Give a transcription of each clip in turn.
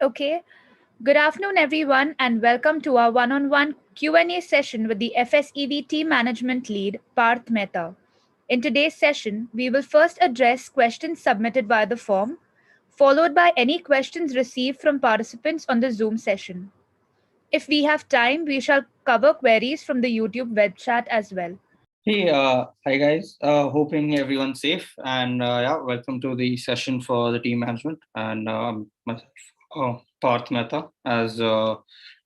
Okay. Good afternoon, everyone, and welcome to our one-on-one Q&A session with the FSEV Team Management Lead, Parth Mehta. In today's session, we will first address questions submitted via the form, followed by any questions received from participants on the Zoom session. If we have time, we shall cover queries from the YouTube web chat as well. Hey, hi guys. Hoping everyone's safe and welcome to the session for the team management and myself, Parth Mehta, as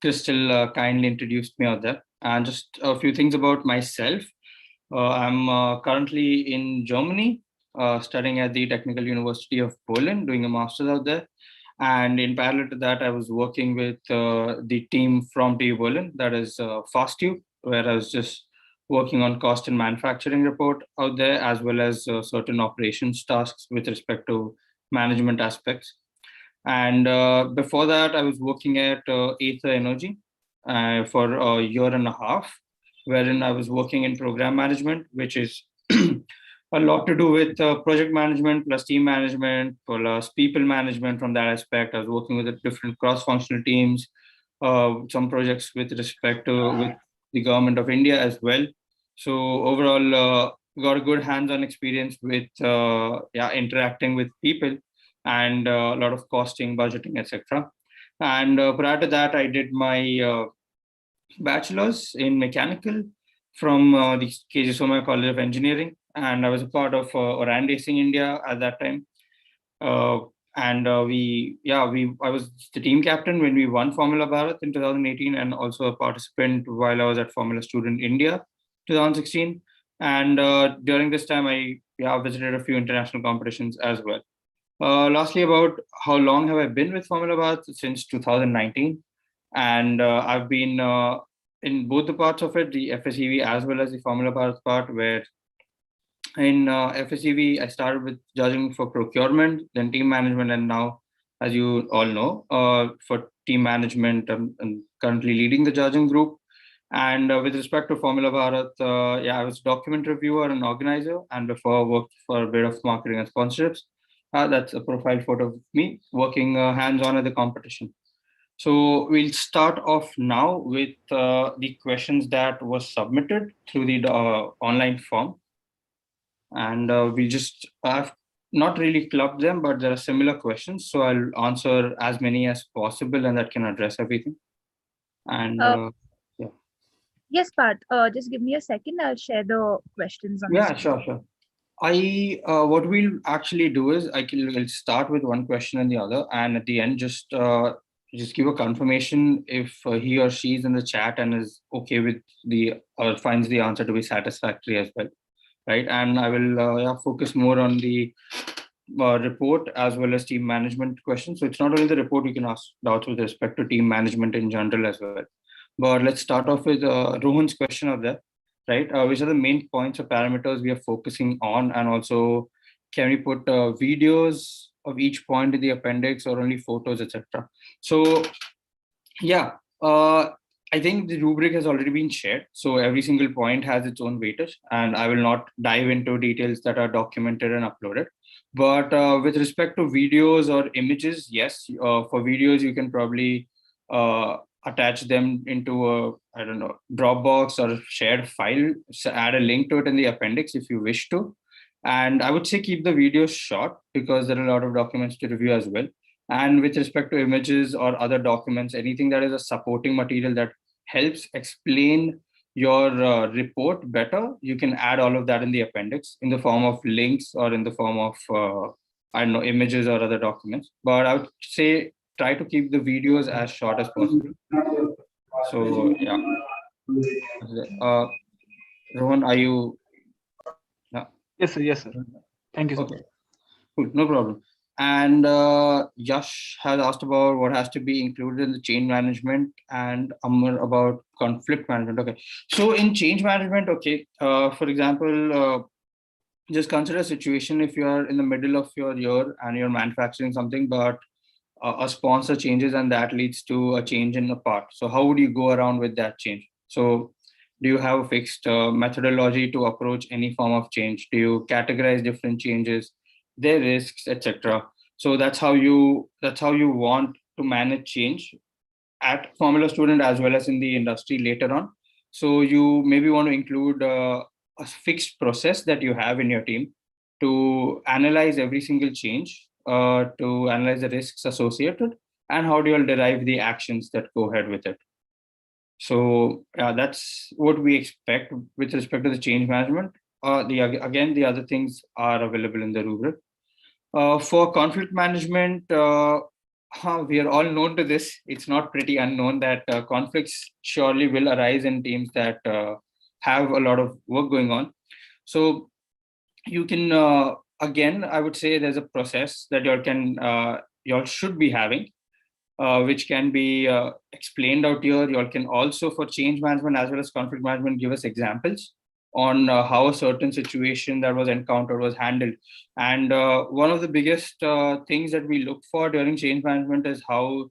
Crystal kindly introduced me out there. And just a few things about myself. I'm currently in Germany, studying at the Technical University of Berlin, doing a master's out there. And in parallel to that, I was working with the team from TU Berlin, that is FastTube, where I was just working on cost and manufacturing report out there, as well as certain operations tasks with respect to management aspects. And before that, I was working at Aether Energy for a year and a half, wherein I was working in program management, which is a lot to do with project management plus team management plus people management. From that aspect, I was working with the different cross-functional teams, some projects with respect to with the government of India as well. So overall, got a good hands-on experience with interacting with people and a lot of costing, budgeting, etc. And prior to that, I did my bachelor's in mechanical from the KG Somaiya College of Engineering, and I was a part of Oran Racing India at that time. I was the team captain when we won Formula Bharat in 2018, and also a participant while I was at Formula Student India 2016. And during this time, I visited a few international competitions as well. Lastly, about how long have I been with Formula Bharat? Since 2019, and I've been in both the parts of it, the FSEV as well as the Formula Bharat part, where in FSEV, I started with judging for procurement, then team management, and now, as you all know, for team management, I'm currently leading the judging group. And with respect to Formula Bharat, I was document reviewer and organizer, and before I worked for a bit of marketing and sponsorships. That's a profile photo of me working hands-on at the competition. So we'll start off now with the questions that was submitted through the online form. And we just have not really clubbed them, but there are similar questions. So I'll answer as many as possible and that can address everything. And Yes, Parth, just give me a second. I'll share the questions on the screen. Sure. What we'll actually do is we'll start with one question and the other, and at the end, just give a confirmation if he or she is in the chat and is okay with or finds the answer to be satisfactory as well, right? And I will focus more on the report as well as team management questions. So it's not only the report, you can ask doubts with respect to team management in general as well. But let's start off with Rohan's question of that, right? Which are the main points or parameters we are focusing on? And also, can we put videos of each point in the appendix or only photos, etc.? So, I think the rubric has already been shared. So every single point has its own weightage, and I will not dive into details that are documented and uploaded. But with respect to videos or images, yes, for videos, you can probably attach them into a, I don't know, Dropbox or shared file, so add a link to it in the appendix if you wish to. And I would say keep the videos short because there are a lot of documents to review as well. And with respect to images or other documents, anything that is a supporting material that helps explain your report better, you can add all of that in the appendix in the form of links or in the form of, I don't know, images or other documents. But I would say try to keep the videos as short as possible. So, yeah. Rohan, are you? Yeah. Yes, sir. Thank you, sir. Okay, cool, no problem. And Yash has asked about what has to be included in the change management, and Amar about conflict management. Okay, so in change management, okay, for example, just consider a situation if you are in the middle of your year and you're manufacturing something, but a sponsor changes and that leads to a change in a part. So how would you go around with that change? So do you have a fixed methodology to approach any form of change? Do you categorize different changes, their risks, etc.? So that's how you want to manage change at Formula Student as well as in the industry later on. So you maybe want to include a fixed process that you have in your team to analyze every single change, to analyze the risks associated, and how do you all derive the actions that go ahead with it. So that's what we expect with respect to the change management. The other things are available in the rubric. For conflict management, we are all known to this. It's not pretty unknown that conflicts surely will arise in teams that have a lot of work going on. So you can, again, I would say there's a process that y'all should be having, which can be explained out here. You all can also, for change management as well as conflict management, give us examples on how a certain situation that was encountered was handled. And one of the biggest things that we look for during change management is how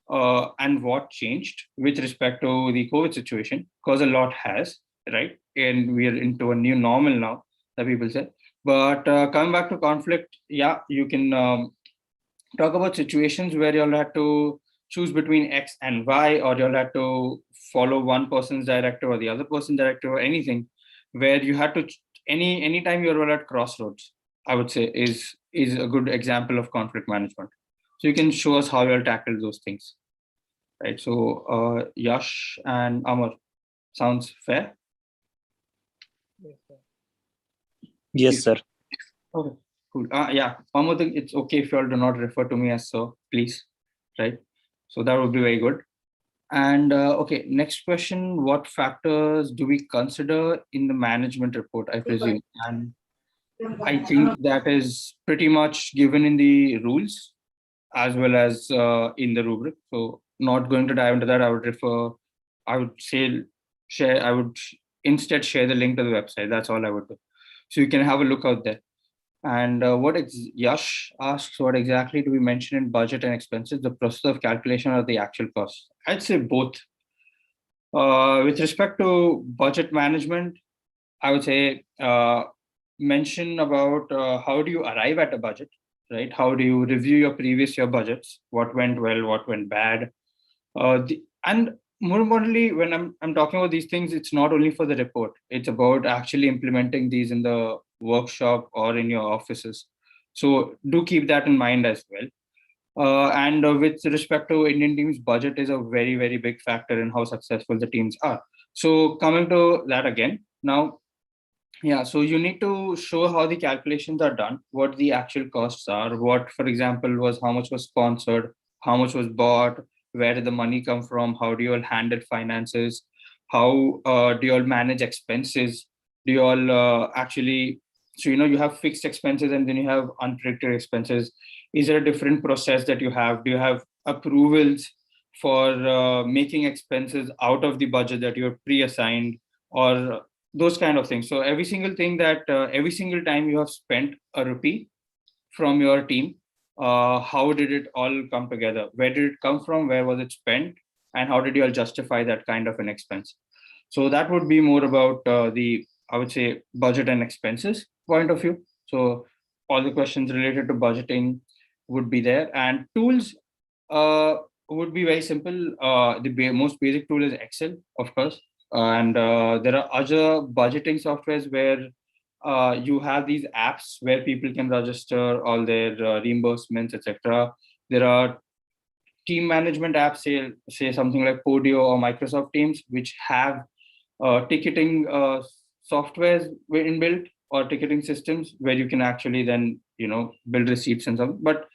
and what changed with respect to the COVID situation, because a lot has, right? And we are into a new normal now, that people say. But coming back to conflict, yeah, you can talk about situations where you'll have to choose between X and Y, or you'll have to follow one person's directive or the other person's directive, or anything where you had to anytime you're at crossroads, I would say is a good example of conflict management. So you can show us how you'll tackle those things, right? So Yash and Amar, sounds fair? Yes, sir. Okay, cool. Yeah, one more thing, it's okay if you all do not refer to me as so, please, right? So that would be very good. And okay, next question, what factors do we consider in the management report, I presume? And I think that is pretty much given in the rules as well as in the rubric. So not going to dive into that, I would instead share the link to the website. That's all I would do. So you can have a look out there. And Yash asks, what exactly do we mention in budget and expenses, the process of calculation or the actual cost? I'd say both. With respect to budget management, I would say mention about how do you arrive at a budget, right? How do you review your previous year budgets? What went well, what went bad? And more importantly, when I'm talking about these things, it's not only for the report. It's about actually implementing these in the workshop or in your offices. So do keep that in mind as well. And with respect to Indian teams, budget is a very, very big factor in how successful the teams are. So coming to that again, now, yeah, so you need to show how the calculations are done, what the actual costs are, what, for example, was how much was sponsored, how much was bought, where did the money come from, how do you all handle finances, how do you all manage expenses, do you all actually, so you have fixed expenses and then you have unpredicted expenses. Is there a different process that you have? Do you have approvals for making expenses out of the budget that you're pre-assigned, or those kind of things? So every single thing that every single time you have spent a rupee from your team, how did it all come together? Where did it come from? Where was it spent? And how did you all justify that kind of an expense? So that would be more about I would say, budget and expenses point of view. So all the questions related to budgeting would be there. And tools would be very simple. The most basic tool is Excel, of course. And there are other budgeting softwares where you have these apps where people can register all their reimbursements, etc. There are team management apps, say something like Podio or Microsoft Teams, which have ticketing softwares inbuilt, or ticketing systems where you can actually then build receipts and something. But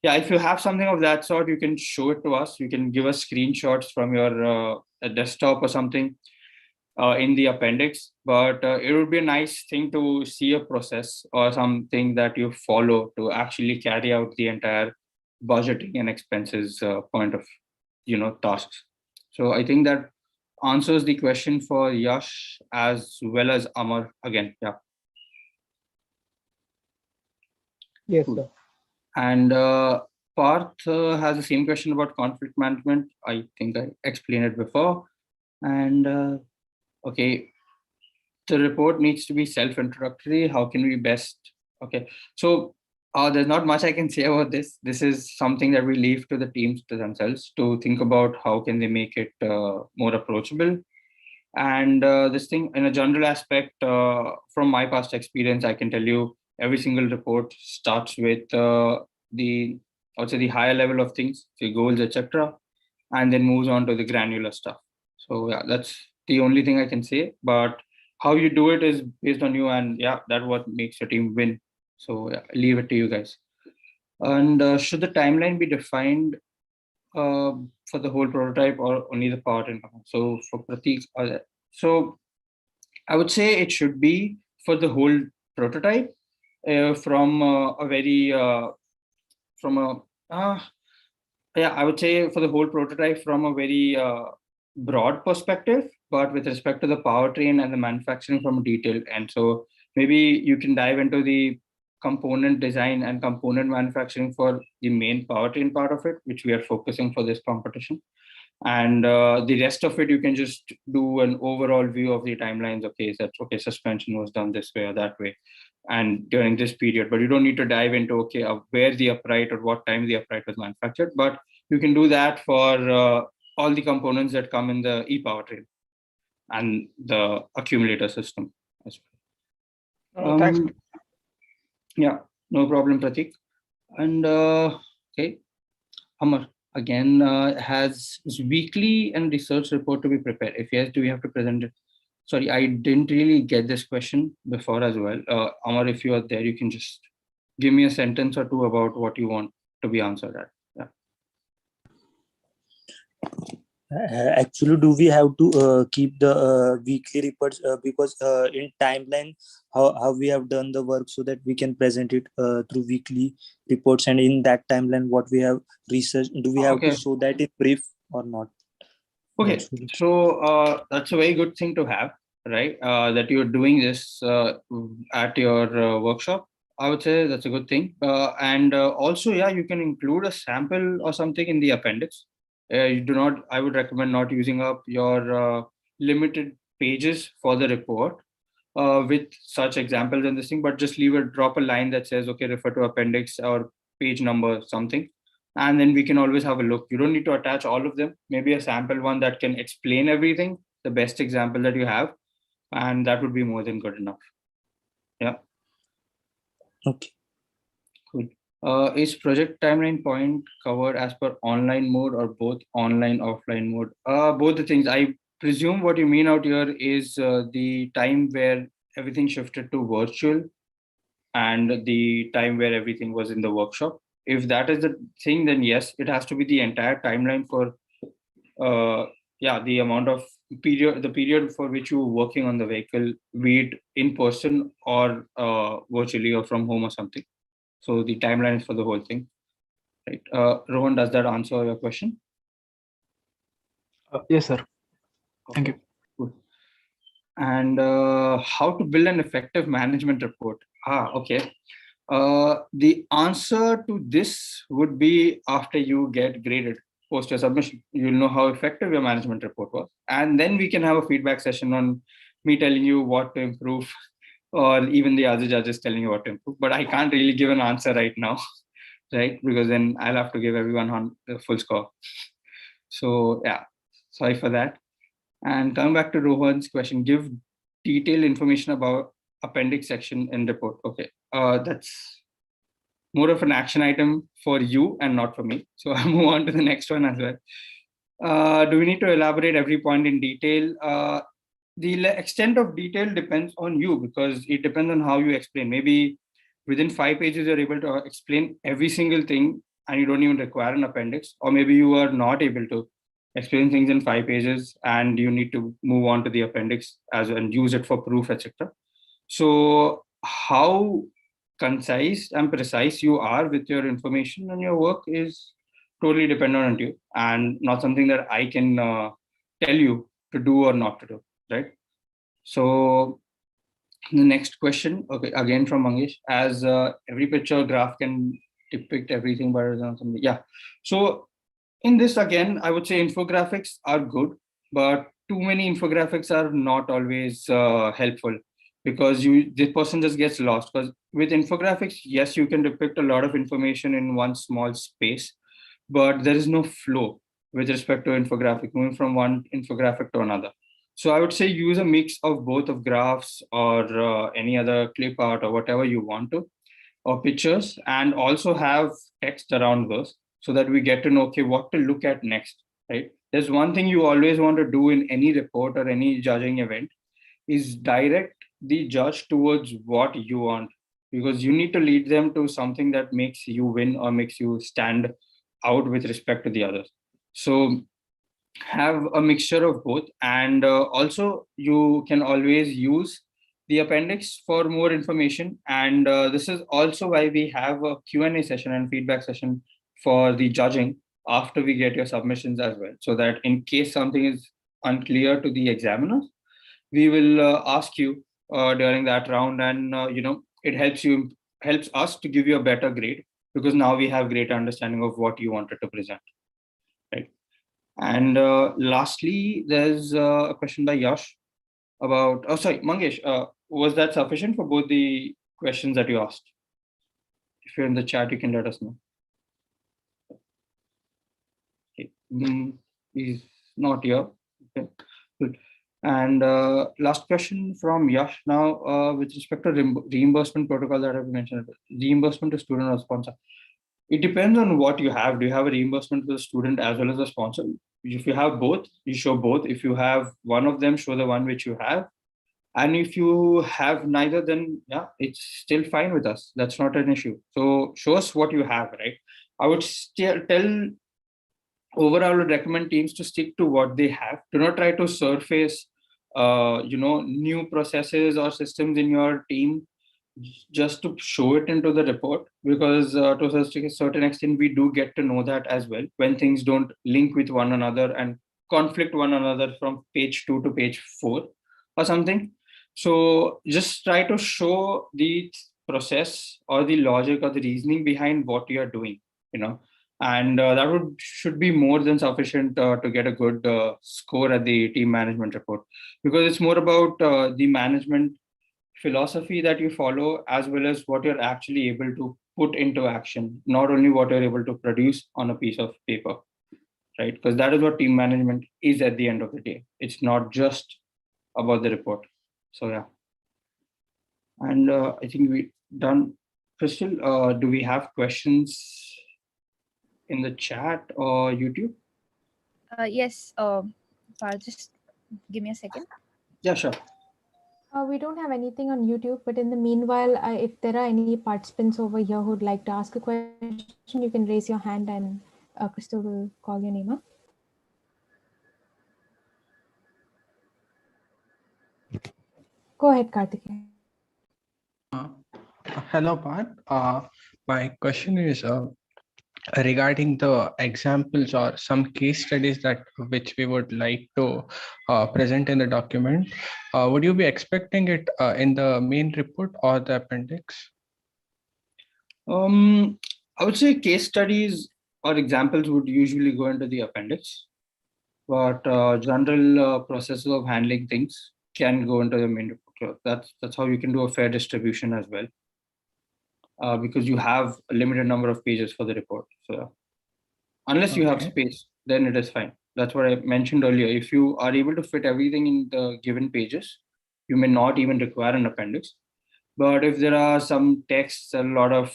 yeah, if you have something of that sort, you can show it to us. You can give us screenshots from your desktop or something in the appendix. But it would be a nice thing to see a process or something that you follow to actually carry out the entire budgeting and expenses point of tasks. So I think that answers the question for Yash as well as Amar again. Yeah. Yes, Cool. sir. And Parth has the same question about conflict management. I think I explained it before. And okay, the report needs to be self-introductory. How can we best? Okay, so There's not much I can say about this. This is something that we leave to the teams to themselves to think about how can they make it more approachable. And this thing, in a general aspect, from my past experience, I can tell you every single report starts with the, I would say, the higher level of things, the goals, etc., and then moves on to the granular stuff. So yeah, that's the only thing I can say. But how you do it is based on you, and yeah, that's what makes your team win. So yeah, leave it to you guys. And should the timeline be defined for the whole prototype or only the part and so for Pratik? So I would say it should be for the whole prototype from a very from a yeah, I would say for the whole prototype from a very broad perspective, but with respect to the powertrain and the manufacturing from a detailed end. So maybe you can dive into the component design and component manufacturing for the main powertrain part of it, which we are focusing for this competition. And the rest of it, you can just do an overall view of the timelines. Okay, that's okay, suspension was done this way or that way, and during this period. But you don't need to dive into, okay, where the upright or what time the upright was manufactured. But you can do that for all the components that come in the e-powertrain and the accumulator system as well. Thanks. Yeah, no problem, Pratik. And okay, Amar again has his weekly and research report to be prepared. If yes, do we have to present it? Sorry, I didn't really get this question before as well. Amar, if you are there, you can just give me a sentence or two about what you want to be answered at. Yeah. Actually, do we have to keep the weekly reports because in timeline how we have done the work so that we can present it through weekly reports, and in that timeline what we have researched, do we have to show that in brief or not? Okay, so that's a very good thing to have, right? That you're doing this at your workshop. I would say that's a good thing. And also, yeah, you can include a sample or something in the appendix. You do not, I would recommend not using up your limited pages for the report with such examples and this thing, but just drop a line that says, okay, refer to appendix or page number, something. And then we can always have a look. You don't need to attach all of them. Maybe a sample one that can explain everything, the best example that you have, and that would be more than good enough. Yeah. Okay. Cool. Is project timeline point covered as per online mode or both online, offline mode? Both the things. I presume what you mean out here is the time where everything shifted to virtual and the time where everything was in the workshop. If that is the thing, then yes, it has to be the entire timeline for the amount of period, the period for which you were working on the vehicle, be it in person or virtually or from home or something. So the timeline is for the whole thing, right? Rohan, does that answer your question? Yes, sir. Thank you. Good. And how to build an effective management report? Okay. The answer to this would be after you get graded post your submission. You'll know how effective your management report was. And then we can have a feedback session on me telling you what to improve, or even the other judges telling you what to improve. But I can't really give an answer right now, right? Because then I'll have to give everyone on the full score. So yeah, sorry for that. And coming back to Rohan's question, give detailed information about appendix section in report. Okay, that's more of an action item for you and not for me. So I'll move on to the next one as well. Do we need to elaborate every point in detail? The extent of detail depends on you, because it depends on how you explain. Maybe within 5 pages, you're able to explain every single thing and you don't even require an appendix, or maybe you are not able to explain things in 5 pages and you need to move on to the appendix and use it for proof, etc. So how concise and precise you are with your information and your work is totally dependent on you, and not something that I can tell you to do or not to do, right? So the next question, okay, again from Mangesh, as every picture graph can depict everything better than something. Yeah. So in this, again, I would say infographics are good, but too many infographics are not always helpful. because this person just gets lost. Because with infographics, yes, you can depict a lot of information in one small space, but there is no flow with respect to infographic, moving from one infographic to another. So I would say use a mix of both of graphs or any other clip art or whatever you want to, or pictures, and also have text around those so that we get to know, okay, what to look at next, right? There's one thing you always want to do in any report or any judging event is direct the judge towards what you want, because you need to lead them to something that makes you win or makes you stand out with respect to the others. So have a mixture of both, and also you can always use the appendix for more information, and this is also why we have a Q&A session and feedback session for the judging after we get your submissions as well, so that in case something is unclear to the examiners, we will ask you during that round, and it helps us to give you a better grade, because now we have greater understanding of what you wanted to present, right? And lastly, there's a question by Yash about, oh sorry, Mangesh, was that sufficient for both the questions that you asked? If you're in the chat, you can let us know. Okay. He's not here. Okay, good. And last question from Yash now, with respect to reimbursement protocol that I've mentioned, reimbursement to student or sponsor. It depends on what you have. Do you have a reimbursement for the student as well as a sponsor? If you have both, you show both. If you have one of them, show the one which you have. And if you have neither, then yeah, it's still fine with us. That's not an issue. So show us what you have, right? I would still tell, overall, I would recommend teams to stick to what they have. Do not try to surface, new processes or systems in your team just to show it into the report, because to a certain extent we do get to know that as well when things don't link with one another and conflict one another from page 2 to page 4 or something. So just try to show the process or the logic or the reasoning behind what you are doing, and that should be more than sufficient to get a good score at the team management report, because it's more about the management philosophy that you follow, as well as what you're actually able to put into action, not only what you're able to produce on a piece of paper, right? Because that is what team management is at the end of the day. It's not just about the report. So yeah. And I think we're done. Crystal, do we have questions in the chat or YouTube? Yes, just give me a second. Yeah, sure. We don't have anything on YouTube, but in the meanwhile, if there are any participants over here who'd like to ask a question, you can raise your hand and Crystal will call your name up. Go ahead, Karthikeyan. Hello, Parth. My question is regarding the examples or some case studies that which we would like to present in the document. Would you be expecting it in the main report or the appendix? I would say case studies or examples would usually go into the appendix, but general processes of handling things can go into the main report. That's how you can do a fair distribution as well, because you have a limited number of pages for the report. So unless you have space, then it is fine. That's what I mentioned earlier. If you are able to fit everything in the given pages, you may not even require an appendix. But if there are some texts, a lot of,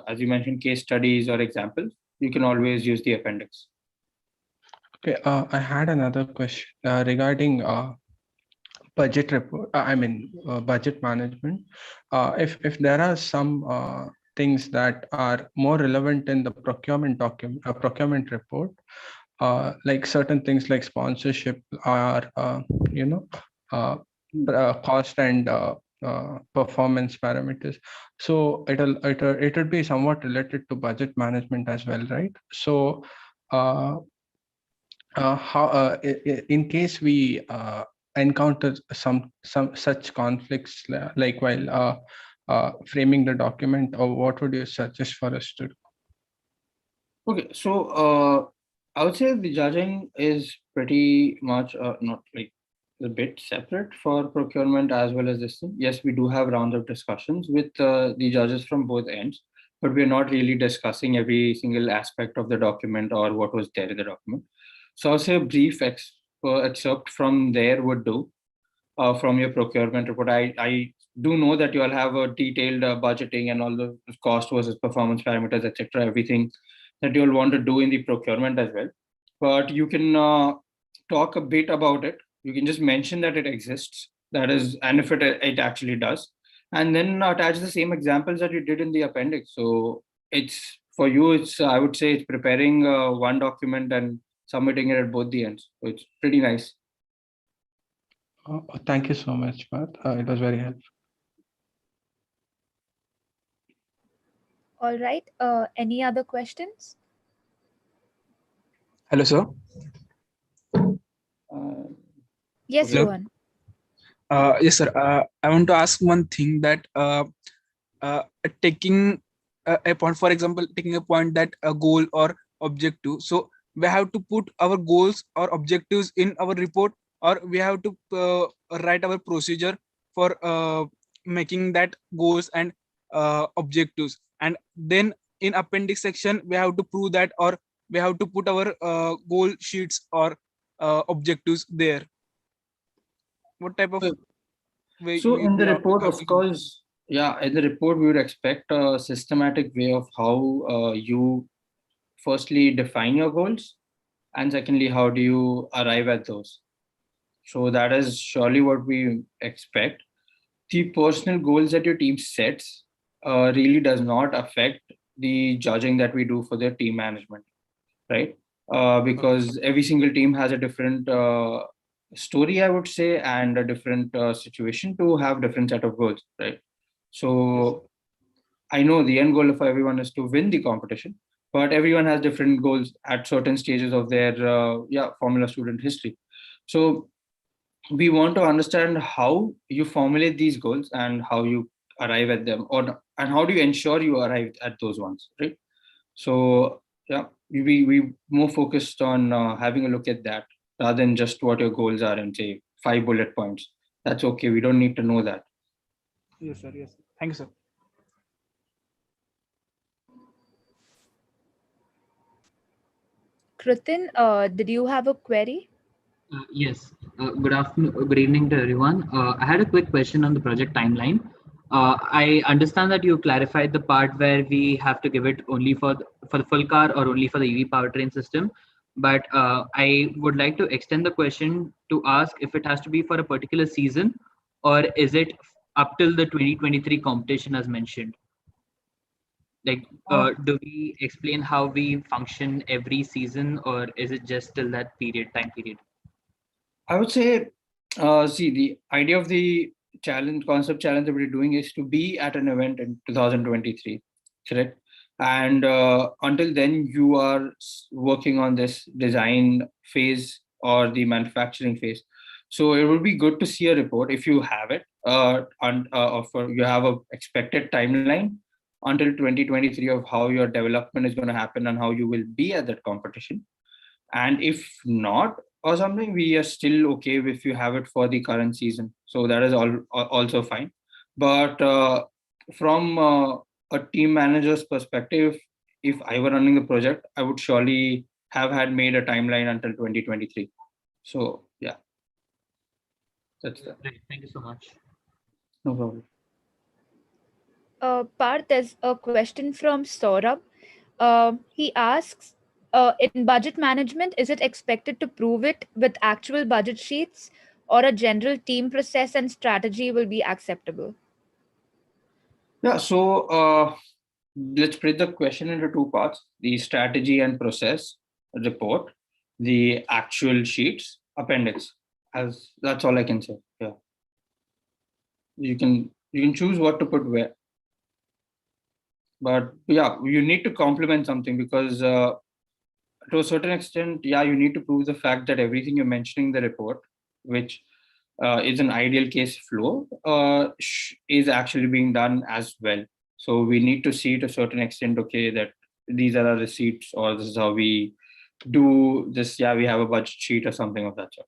as you mentioned, case studies or examples, you can always use the appendix. Okay, I had another question regarding budget report. Budget management. If there are some things that are more relevant in the procurement document, procurement report, like certain things like sponsorship or cost and performance parameters. So it'll be somewhat related to budget management as well, right? So how in case we encounter some such conflicts, like while framing the document, or what would you suggest for us to do? Okay, so I would say the judging is pretty much not like a bit separate for procurement as well as this thing. Yes, we do have rounds of discussions with the judges from both ends, but we're not really discussing every single aspect of the document or what was there in the document. So I'll say a brief excerpt from there would do from your procurement report. I do know that you all have a detailed budgeting and all the cost versus performance parameters, etc. Everything that you'll want to do in the procurement as well. But you can talk a bit about it. You can just mention that it exists. That is, and if it actually does, and then attach the same examples that you did in the appendix. So it's for you. It's I would say it's preparing one document and submitting it at both the ends. So it's pretty nice. Thank you so much, Parth. It was very helpful. All right. Any other questions? Hello, sir. Yes, Hello. Rohan. Yes, sir. I want to ask one thing that taking a point, for example, taking a point that a goal or objective. So we have to put our goals or objectives in our report, or we have to write our procedure for making that goals and objectives. And then in appendix section, we have to prove that, or we have to put our goal sheets or objectives there. What type of way? So in the report, have of to- course, yeah, in the report, we would expect a systematic way of how you firstly define your goals, and secondly, how do you arrive at those. So that is surely what we expect. The personal goals that your team sets really does not affect the judging that we do for their team management, right? Because every single team has a different story, I would say, and a different situation to have different set of goals, right? So I know the end goal of everyone is to win the competition, but everyone has different goals at certain stages of their formula student history. So we want to understand how you formulate these goals and how you arrive at them, and how do you ensure you arrive at those ones, right? So yeah, we more focused on having a look at that rather than just what your goals are and say 5 bullet points. That's okay. We don't need to know that. Yes, sir. Yes. Thank you, sir. Kritin, did you have a query? Yes. Good afternoon. Good evening to everyone. I had a quick question on the project timeline. I understand that you clarified the part where we have to give it only for the full car or only for the EV powertrain system. But I would like to extend the question to ask if it has to be for a particular season, or is it up till the 2023 competition as mentioned? Like, do we explain how we function every season, or is it just till that time period? I would say, see, the idea of the concept challenge that we're doing is to be at an event in 2023, correct? And until then, you are working on this design phase or the manufacturing phase. So it would be good to see a report if you have it, you have a expected timeline until 2023 of how your development is going to happen and how you will be at that competition. And if not, or something, we are still okay if you have it for the current season. So that is also fine. But from a team manager's perspective, if I were running the project, I would surely have had made a timeline until 2023. So yeah, that's that. Great. Thank you so much. No problem. Parth, there's a question from Saurabh. He asks, in budget management, is it expected to prove it with actual budget sheets, or a general team process and strategy will be acceptable? Yeah, so let's split the question into two parts: the strategy and process report, the actual sheets, appendix. As that's all I can say. Yeah, you can choose what to put where, but yeah, you need to complement something because to a certain extent, yeah, you need to prove the fact that everything you're mentioning in the report, which is an ideal case flow, is actually being done as well. So we need to see to a certain extent, okay, that these are our receipts, or this is how we do this. Yeah, we have a budget sheet or something of that sort.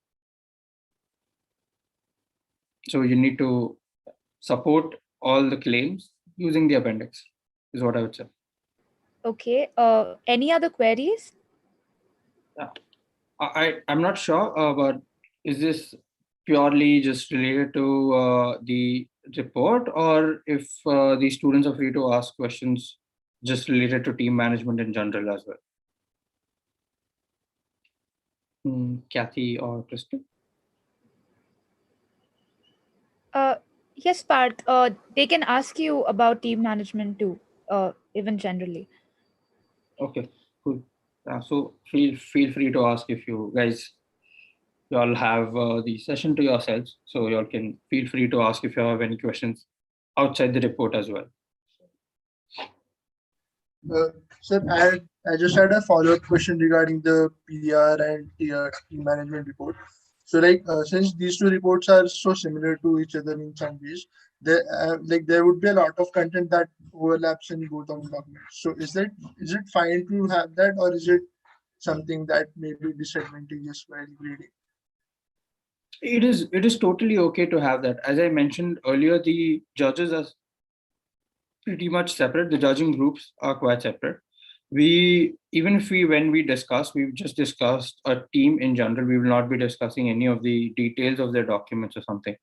So you need to support all the claims using the appendix, is what I would say. Okay. Any other queries? Yeah. I'm not sure, but is this purely just related to the report, or if the students are free to ask questions just related to team management in general as well? Kathy or Crystal? Yes, Parth. They can ask you about team management too, even generally. Okay, cool. So feel free to ask if you guys y'all have the session to yourselves, so y'all can feel free to ask if you have any questions outside the report as well. Sir, I just had a follow-up question regarding the PDR and team management report. So, since these two reports are so similar to each other in some ways, there would be a lot of content that overlaps in both of the documents. So, is it fine to have that, or is it something that may be disadvantageous while grading? It is totally okay to have that. As I mentioned earlier, the judges are pretty much separate. The judging groups are quite separate. When we discuss, we've just discussed a team in general. We will not be discussing any of the details of their documents or something.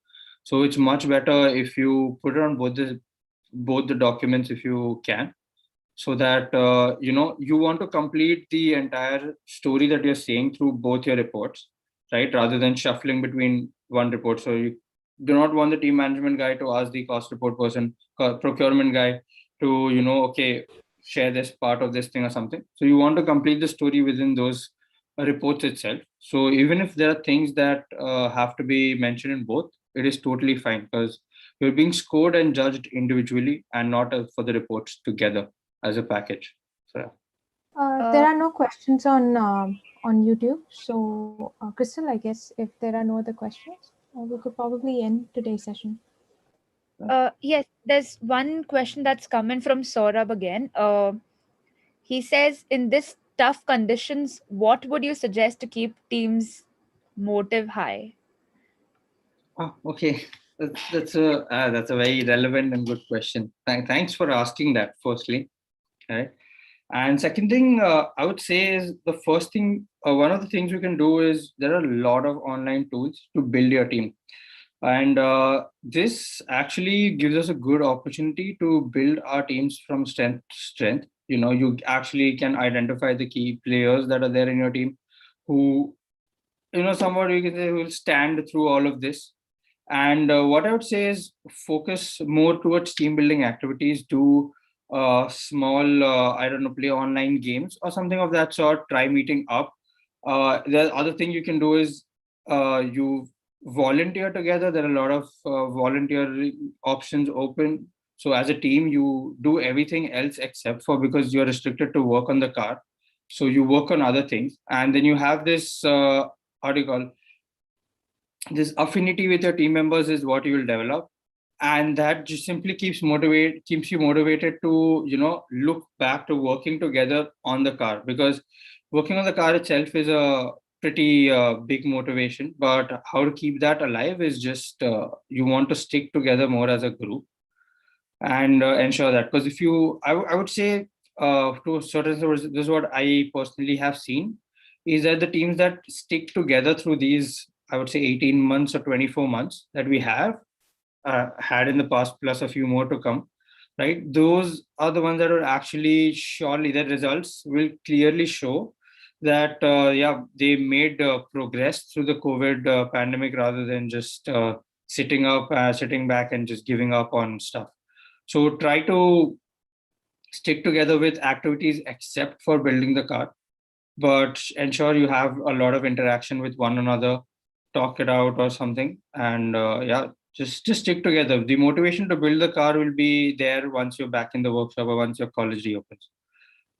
So it's much better if you put it on both the documents if you can, so that you want to complete the entire story that you're saying through both your reports, right? Rather than shuffling between one report. So you do not want the team management guy to ask the cost report person, procurement guy to okay, share this part of this thing or something. So you want to complete the story within those reports itself. So even if there are things that have to be mentioned in both, it is totally fine, because you're being scored and judged individually and not for the reports together as a package. So There are no questions on YouTube. So, Crystal, I guess if there are no other questions, we could probably end today's session. Yes, there's one question that's coming from Saurabh again. He says, in this tough conditions, what would you suggest to keep teams' motive high? okay, that's a very relevant and good question. Thanks for asking that. Firstly, right. And second thing, I would say is the first thing. One of the things you can do is there are a lot of online tools to build your team, and this actually gives us a good opportunity to build our teams from strength to strength. You actually can identify the key players that are there in your team, who somewhat you can say will stand through all of this. And what I would say is focus more towards team building activities. Do small, I don't know, play online games or something of that sort. Try meeting up. The other thing you can do is you volunteer together. There are a lot of volunteer options open. So as a team, you do everything else except for, because you're restricted to work on the car. So you work on other things, and then you have this how do you call, this affinity with your team members is what you will develop, and that just simply keeps you motivated to look back to working together on the car, because working on the car itself is a pretty big motivation, but how to keep that alive is just you want to stick together more as a group and ensure that, because if you I would say to a certain, this is what I personally have seen, is that the teams that stick together through these, I would say 18 months or 24 months that we have had in the past, plus a few more to come, right? Those are the ones that are actually, surely their results will clearly show that they made progress through the COVID pandemic, rather than just sitting back and just giving up on stuff. So try to stick together with activities except for building the car, but ensure you have a lot of interaction with one another, talk it out or something, and just stick together. The motivation to build the car will be there once you're back in the workshop or once your college reopens.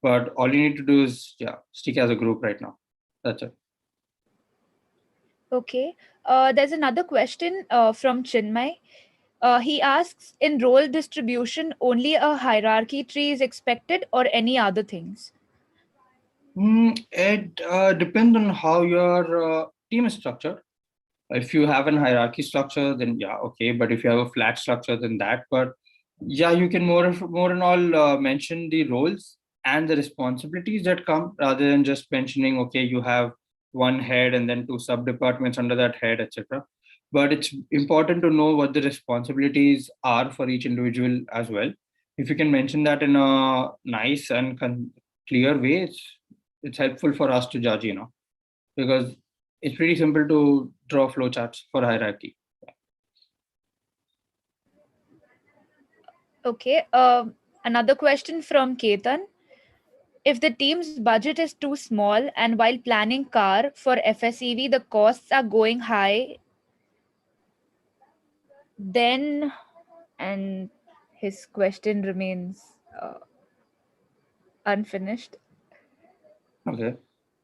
But all you need to do is stick as a group right now. That's it. Okay. There's another question from Chinmay. He asks, in role distribution, only a hierarchy tree is expected or any other things? It depends on how your team is structured. If you have an hierarchy structure, then yeah, okay. But if you have a flat structure, then that. But yeah, you can more and all mention the roles and the responsibilities that come, rather than just mentioning, okay, you have one head and then two sub departments under that head, etc. But it's important to know what the responsibilities are for each individual as well. If you can mention that in a nice and clear way, it's helpful for us to judge, because it's pretty simple to draw flowcharts for hierarchy. Okay. Another question from Ketan. If the team's budget is too small and while planning car for FSEV, the costs are going high, then, and his question remains unfinished. Okay.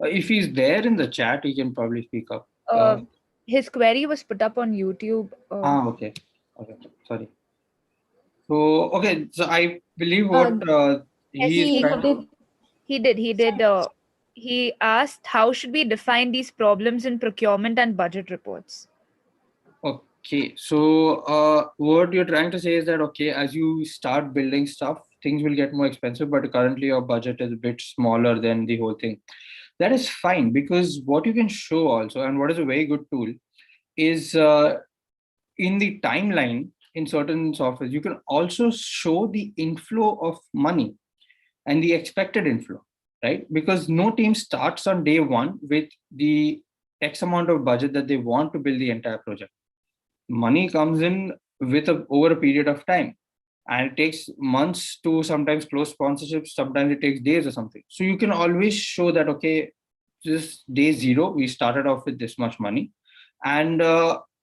If he's there in the chat, he can probably speak up. His query was put up on YouTube. Okay. Okay. Sorry. So, okay. So I believe what Yes, he is trying to. He did. He asked, how should we define these problems in procurement and budget reports? Okay. So, what you're trying to say is that, okay, as you start building stuff, things will get more expensive, but currently your budget is a bit smaller than the whole thing. That is fine, because what you can show also, and what is a very good tool, is in the timeline in certain softwares, you can also show the inflow of money and the expected inflow, right? Because no team starts on day one with the X amount of budget that they want to build the entire project. Money comes in over a period of time, and it takes months to sometimes close sponsorships. Sometimes it takes days or something. So you can always show that, okay, this day zero, we started off with this much money, and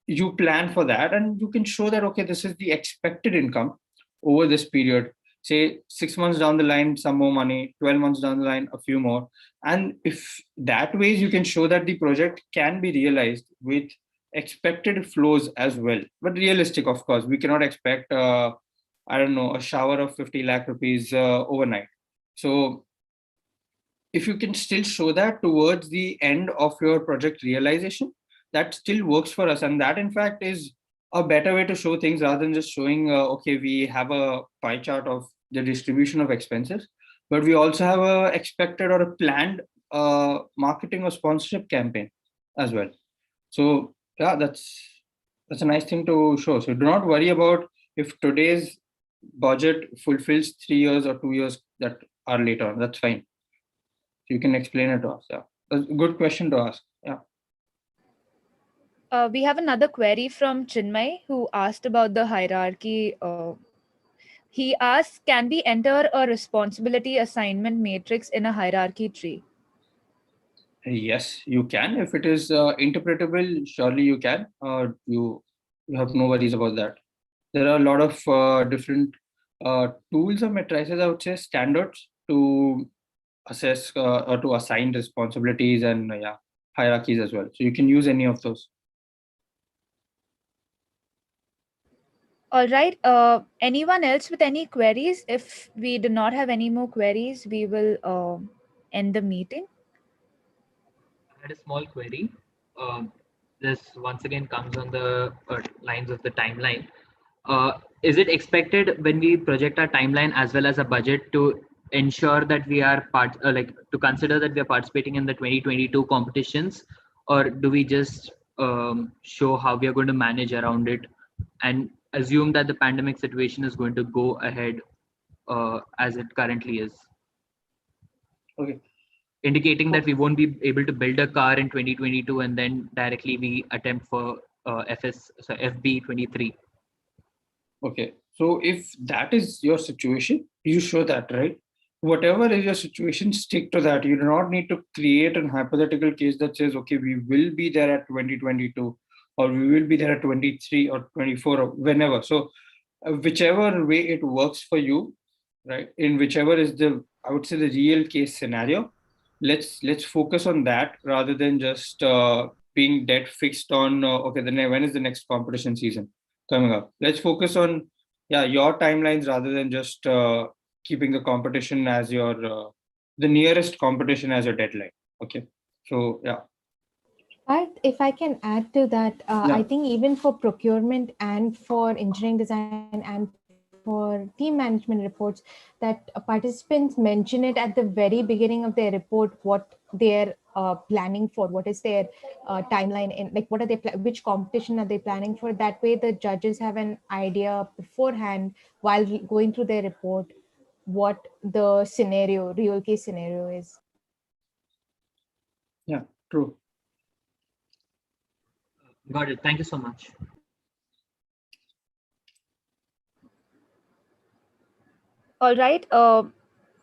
you plan for that, and you can show that, okay, this is the expected income over this period. Say 6 months down the line, some more money, 12 months down the line, a few more. And if that ways, you can show that the project can be realized with expected flows as well. But realistic, of course, we cannot expect I don't know, a shower of 50 lakh rupees overnight. So if you can still show that towards the end of your project realization, that still works for us. And that in fact is a better way to show things, rather than just showing, okay, we have a pie chart of the distribution of expenses, but we also have a expected or a planned marketing or sponsorship campaign as well. So yeah, that's a nice thing to show. So do not worry about if today's budget fulfills 3 years or 2 years that are later. That's fine. You can explain it to us. Yeah, that's a good question to ask. Yeah. We have another query from Chinmay, who asked about the hierarchy. He asks, can we enter a responsibility assignment matrix in a hierarchy tree? Yes, you can. If it is interpretable, surely you can. You have no worries about that. There are a lot of different tools or matrices, I would say, standards to assess or to assign responsibilities and yeah, hierarchies as well. So you can use any of those. All right. Anyone else with any queries? If we do not have any more queries, we will end the meeting. I had a small query. This once again comes on the lines of the timeline. Is it expected when we project our timeline as well as a budget to ensure that we are to consider that we are participating in the 2022 competitions, or do we just show how we are going to manage around it and assume that the pandemic situation is going to go ahead as it currently is? Okay. Indicating that we won't be able to build a car in 2022 and then directly we attempt for FB 23. Okay. So if that is your situation, you show that, right? Whatever is your situation, stick to that. You do not need to create an hypothetical case that says, okay, we will be there at 2022, or we will be there at 23 or 24 or whenever. So whichever way it works for you, right? In whichever is I would say the real case scenario, let's focus on that rather than just being dead fixed on okay, then when is the next competition season coming up. Let's focus on your timelines rather than just keeping the competition as your the nearest competition as your deadline. Okay, so yeah. But if I can add to that, Yeah. I think even for procurement and for engineering design and for team management reports, that participants mention it at the very beginning of their report, what they're planning for, what is their timeline in, like what are they, which competition are they planning for? That way the judges have an idea beforehand while going through their report, what the scenario, real case scenario is. Yeah, true. Got it. Thank you so much. All right.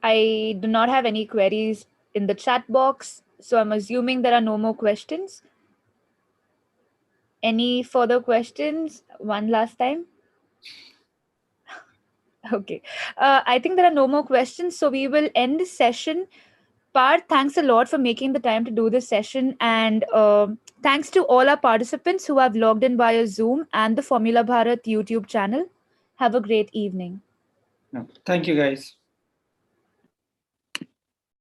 I do not have any queries in the chat box, so I'm assuming there are no more questions. Any further questions? One last time. Okay. I think there are no more questions, so we will end this session. Parth, thanks a lot for making the time to do this session, and thanks to all our participants who have logged in via Zoom and the Formula Bharat YouTube channel. Have a great evening. Yeah. Thank you, guys.